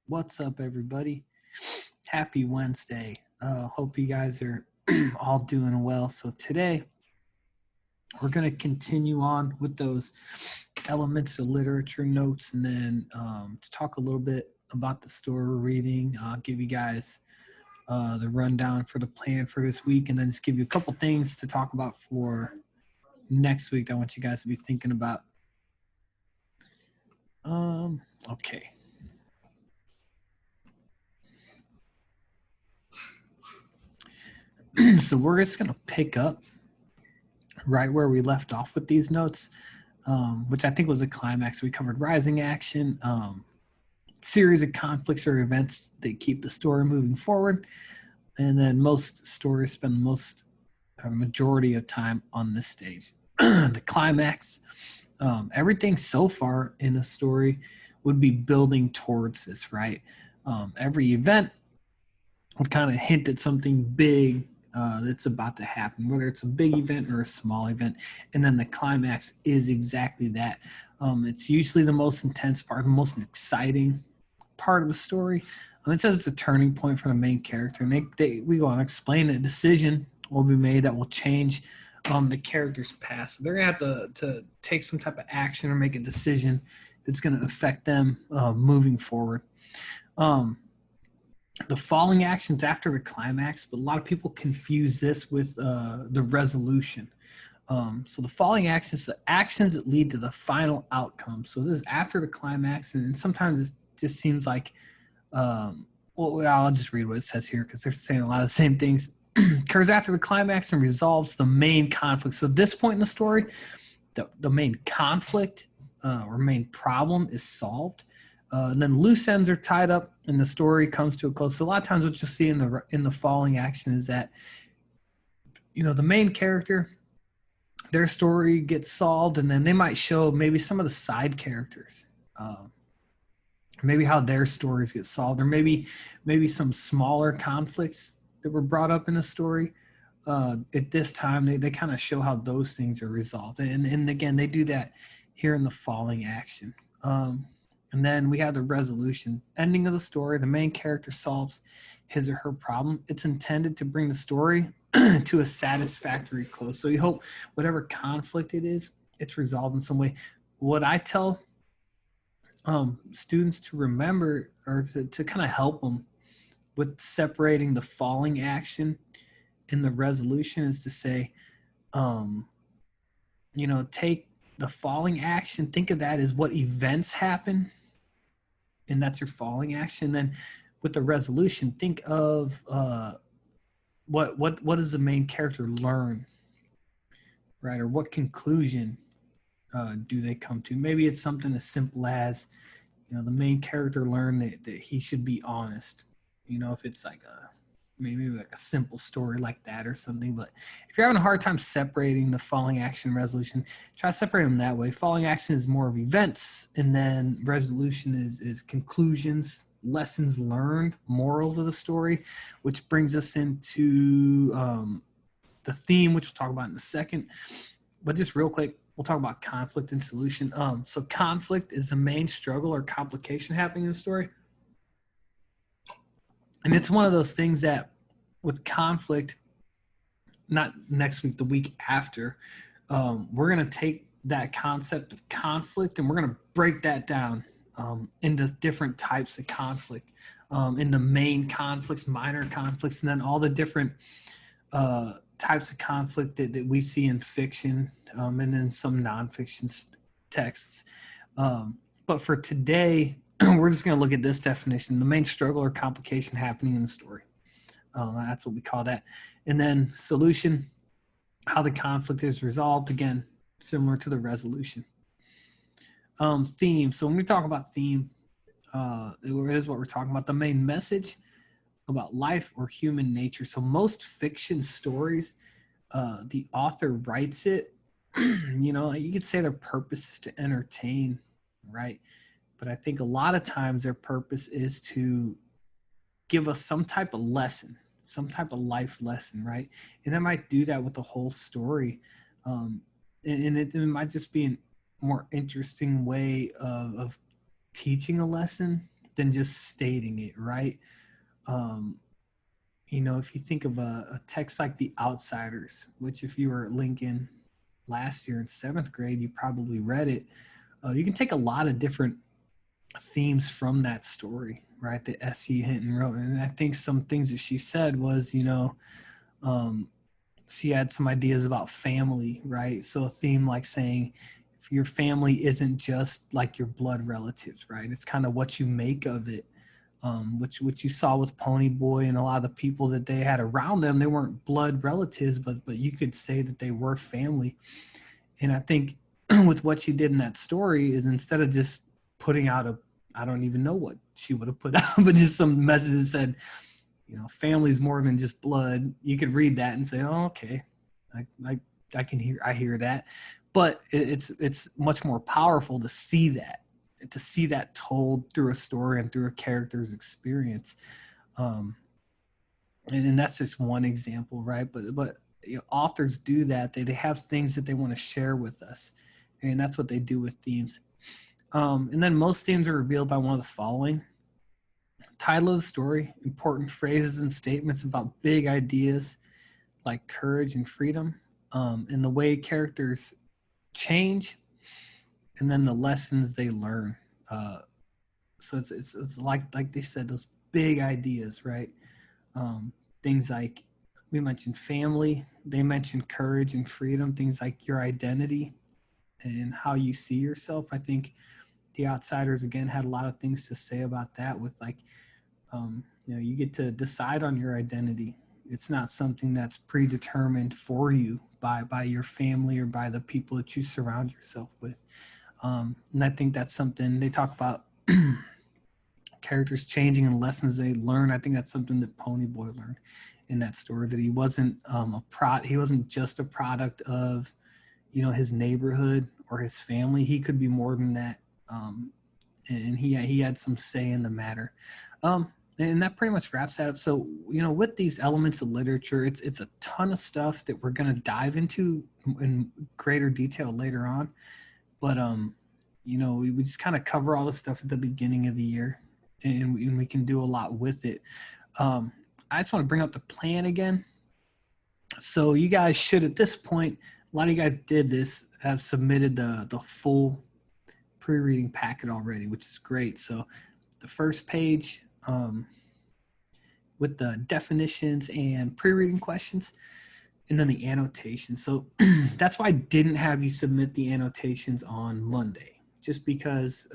What's up, everybody? Happy Wednesday. Hope you guys are all doing well. So, today we're going to continue on with those elements of literature notes and then to talk a little bit about the story we're reading. I'll give you guys the rundown for the plan for this week and then just give you a couple things to talk about for next week that I want you guys to be thinking about. Okay. So we're just going to pick up right where we left off with these notes, which I think was a climax. We covered rising action, series of conflicts or events that keep the story moving forward. And then most stories spend most majority of time on this stage. The climax, everything so far in a story would be building towards this, right? Every event would kind of hint at something big that's about to happen, whether it's a big event or a small event. And then the climax is exactly that. It's usually the most intense part, the most exciting part of the story. It says it's a turning point for the main character, and we go on to explain a decision will be made that will change the character's past. So they're gonna have to take some type of action or make a decision that's going to affect them moving forward. The falling actions after the climax, but a lot of people confuse this with the resolution. So the falling actions, the actions that lead to the final outcome. So this is after the climax, and sometimes it just seems like, well, I'll just read what it says here because they're saying a lot of the same things. Occurs after the climax and resolves the main conflict. So at this point in the story, the main conflict or main problem is solved. And then loose ends are tied up and the story comes to a close. So a lot of times what you'll see in the falling action is that, the main character, their story gets solved, and then they might show maybe some of the side characters, maybe how their stories get solved, or maybe some smaller conflicts that were brought up in a story. At this time, they kind of show how those things are resolved. And again, they do that here in the falling action. And then we have the resolution, ending of the story. The main character solves his or her problem. It's intended to bring the story to a satisfactory close. So you hope whatever conflict it is, it's resolved in some way. What I tell students to remember, or to kind of help them with separating the falling action and the resolution, is to say, take the falling action, think of that as what events happen, and that's your falling action. Then with the resolution, think of what does the main character learn, right? Or what conclusion do they come to? Maybe it's something as simple as, the main character learned that he should be honest. If it's like maybe like a simple story like that or something. But if you're having a hard time separating the falling action and resolution, try to separate them that way. Falling action is more of events, and then resolution is conclusions, lessons learned, morals of the story, which brings us into the theme, which we'll talk about in a second. But just real quick, we'll talk about conflict and solution. So conflict is the main struggle or complication happening in the story. And it's one of those things that with conflict, not next week, the week after, we're going to take that concept of conflict and we're going to break that down into different types of conflict, into main conflicts, minor conflicts, and then all the different types of conflict that we see in fiction and in some nonfiction texts. But for today, we're just going to look at this definition: the main struggle or complication happening in the story. That's what we call that. And then solution, how the conflict is resolved, again, similar to the resolution. Theme. So when we talk about theme, it is what we're talking about: the main message about life or human nature. So most fiction stories, the author writes it, you could say their purpose is to entertain, right? But I think a lot of times their purpose is to give us some type of lesson, some type of life lesson, right? And they might do that with the whole story. And it might just be a more interesting way of teaching a lesson than just stating it, right? If you think of a text like The Outsiders, which if you were at Lincoln last year in 7th grade, you probably read it. You can take a lot of different themes from that story, right? That S.E. Hinton wrote. And I think some things that she said was, she had some ideas about family, right? So a theme like saying, if your family isn't just like your blood relatives, right? It's kind of what you make of it. Which you saw with Pony Boy and a lot of the people that they had around them. They weren't blood relatives, but you could say that they were family. And I think with what she did in that story is, instead of just putting out I don't even know what she would have put out, but just some message that said, family's more than just blood. You could read that and say, oh, okay, I hear that. But it's much more powerful to see that told through a story and through a character's experience. And that's just one example, right? But authors do that. They have things that they want to share with us, and that's what they do with themes. And then most themes are revealed by one of the following: title of the story, important phrases and statements about big ideas like courage and freedom, and the way characters change, and then the lessons they learn. So it's like they said, those big ideas, right? Things like, we mentioned family, they mentioned courage and freedom, things like your identity and how you see yourself. I think The Outsiders, again, had a lot of things to say about that, with like, you get to decide on your identity. It's not something that's predetermined for you by your family or by the people that you surround yourself with. And I think that's something they talk about, characters changing and lessons they learn. I think that's something that Pony Boy learned in that story, that he wasn't he wasn't just a product of, his neighborhood or his family. He could be more than that. And he had some say in the matter. And that pretty much wraps that up. So, with these elements of literature, it's a ton of stuff that we're going to dive into in greater detail later on. But, we just kind of cover all the stuff at the beginning of the year, and we can do a lot with it. I just want to bring up the plan again. So you guys should, at this point, a lot of you guys did this, have submitted the full pre-reading packet already, which is great. So the first page, with the definitions and pre-reading questions, and then the annotations. So that's why I didn't have you submit the annotations on Monday, just because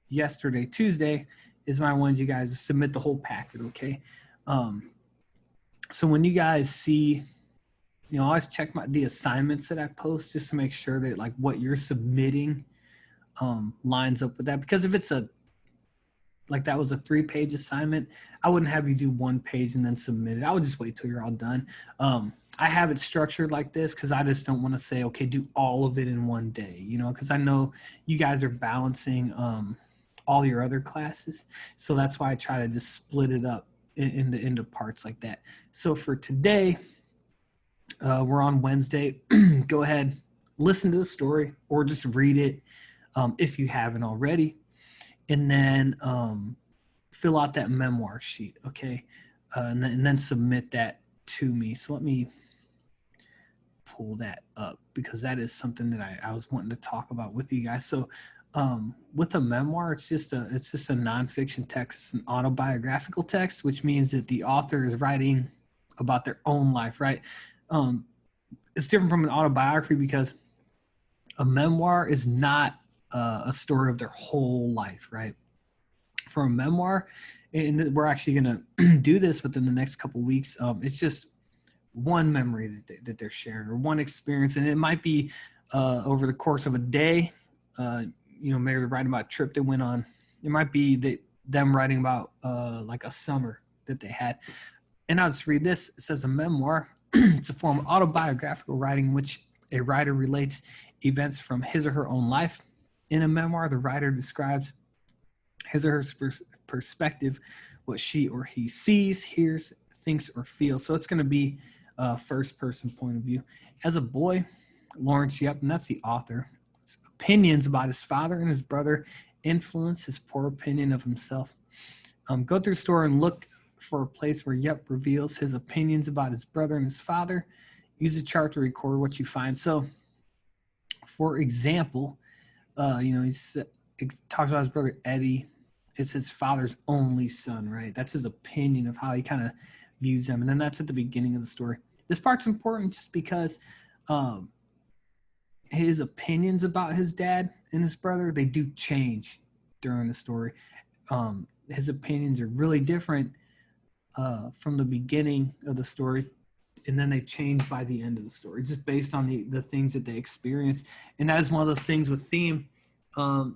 yesterday, Tuesday, is when I wanted you guys to submit the whole packet, okay? So when you guys see, I always check the assignments that I post, just to make sure that like what you're submitting lines up with that. Because if it's that was a 3-page assignment, I wouldn't have you do 1 page and then submit it. I would just wait till you're all done. I have it structured like this because I just don't want to say, okay, do all of it in one day, because I know you guys are balancing all your other classes. So that's why I try to just split it up into parts like that. So for today, we're on Wednesday. Go ahead, listen to the story or just read it if you haven't already. And then fill out that memoir sheet, okay? And then submit that to me. So let me pull that up, because that is something that I was wanting to talk about with you guys. So with a memoir, it's just a nonfiction text. It's an autobiographical text, which means that the author is writing about their own life, right? It's different from an autobiography because a memoir is not a story of their whole life, right? For a memoir, and we're actually going to do this within the next couple of weeks, it's just one memory that they're sharing, or one experience, and it might be over the course of a day. Maybe they're writing about a trip they went on. It might be them writing about like a summer that they had. And I'll just read this. It says, a memoir, it's a form of autobiographical writing in which a writer relates events from his or her own life. In a memoir, the writer describes his or her perspective, what she or he sees, hears, thinks, or feels. So it's going to be a first-person point of view. As a boy, Lawrence Yep, and that's the author, opinions about his father and his brother influence, his poor opinion of himself. Go through the story and look for a place where Yep reveals his opinions about his brother and his father. Use a chart to record what you find. So, for example, he talks about his brother Eddie. It's his father's only son, right? That's his opinion of how he kind of views them. And then that's at the beginning of the story. This part's important just because his opinions about his dad and his brother, they do change during the story. His opinions are really different from the beginning of the story, and then they change by the end of the story, just based on the things that they experience. And that is one of those things with theme. A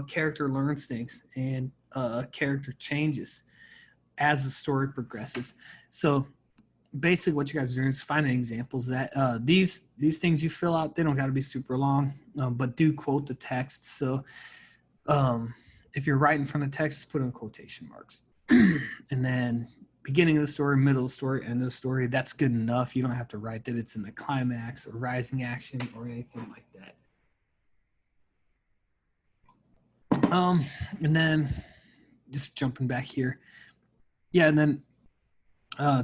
character learns things, and a character changes as the story progresses. So basically what you guys are doing is finding examples that these things you fill out, they don't got to be super long, but do quote the text. So if you're writing from the text, just put in quotation marks. And then beginning of the story, middle of the story, end of the story, that's good enough. You don't have to write that it's in the climax or rising action or anything like that. And then just jumping back here. Yeah, and then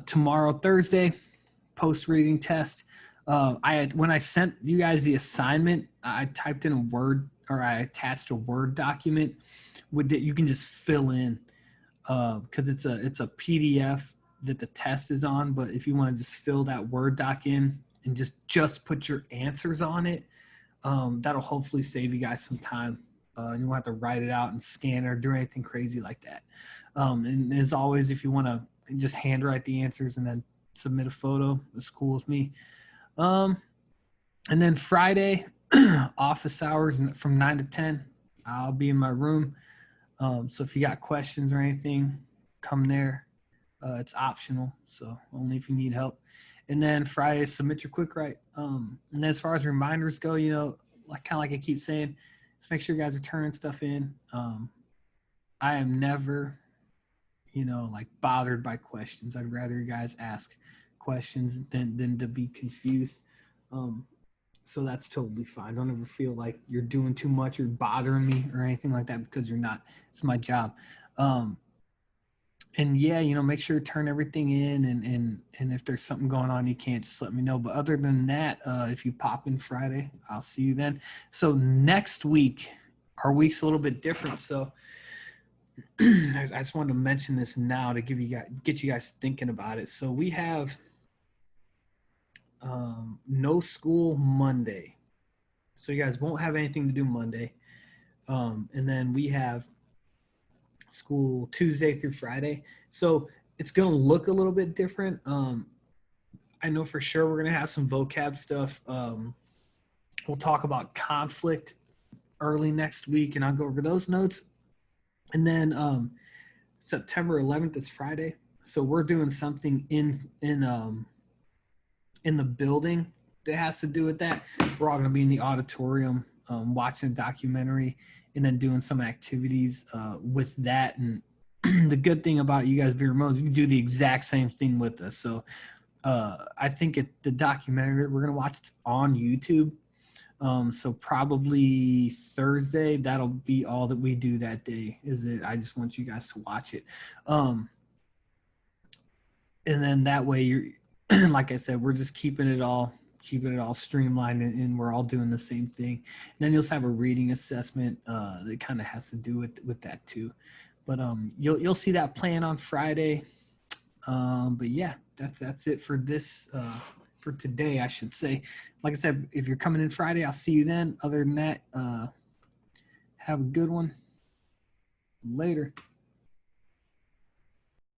tomorrow, Thursday, post-reading test. When I sent you guys the assignment, I typed in a Word, or I attached a Word document that you can just fill in because it's a PDF that the test is on. But if you want to just fill that Word doc in and just put your answers on it, that'll hopefully save you guys some time. You won't have to write it out and scan it or do anything crazy like that. And as always, if you want to just handwrite the answers and then submit a photo, it's cool with me. And then Friday, office hours from 9 to 10, I'll be in my room. So if you got questions or anything, come there. It's optional, so only if you need help. And then Friday, submit your quick write. And then as far as reminders go, like I keep saying, just make sure you guys are turning stuff in. I am never, bothered by questions. I'd rather you guys ask questions than to be confused. So that's totally fine. Don't ever feel like you're doing too much or bothering me or anything like that, because you're not. It's my job. And yeah, make sure to turn everything in, and if there's something going on you can't, just let me know. But other than that, if you pop in Friday, I'll see you then. So next week, our week's a little bit different. So I just wanted to mention this now to get you guys thinking about it. So we have no school Monday. So you guys won't have anything to do Monday. And then we have school Tuesday through Friday. So it's going to look a little bit different. I know for sure we're going to have some vocab stuff. We'll talk about conflict early next week, and I'll go over those notes. And then September 11th is Friday. So we're doing something in the building that has to do with that. We're all going to be in the auditorium watching a documentary and then doing some activities with that. And the good thing about you guys being remote is you can do the exact same thing with us. So I think the documentary we're going to watch, it's on YouTube. So probably Thursday, that'll be all that we do that day. I just want you guys to watch it. And then that way you're, like I said, we're just keeping it all streamlined, and we're all doing the same thing. And then you'll have a reading assessment that kind of has to do with that too. But you'll see that plan on Friday. But yeah, that's it for this for today, I should say. Like I said, if you're coming in Friday, I'll see you then. Other than that, have a good one. Later.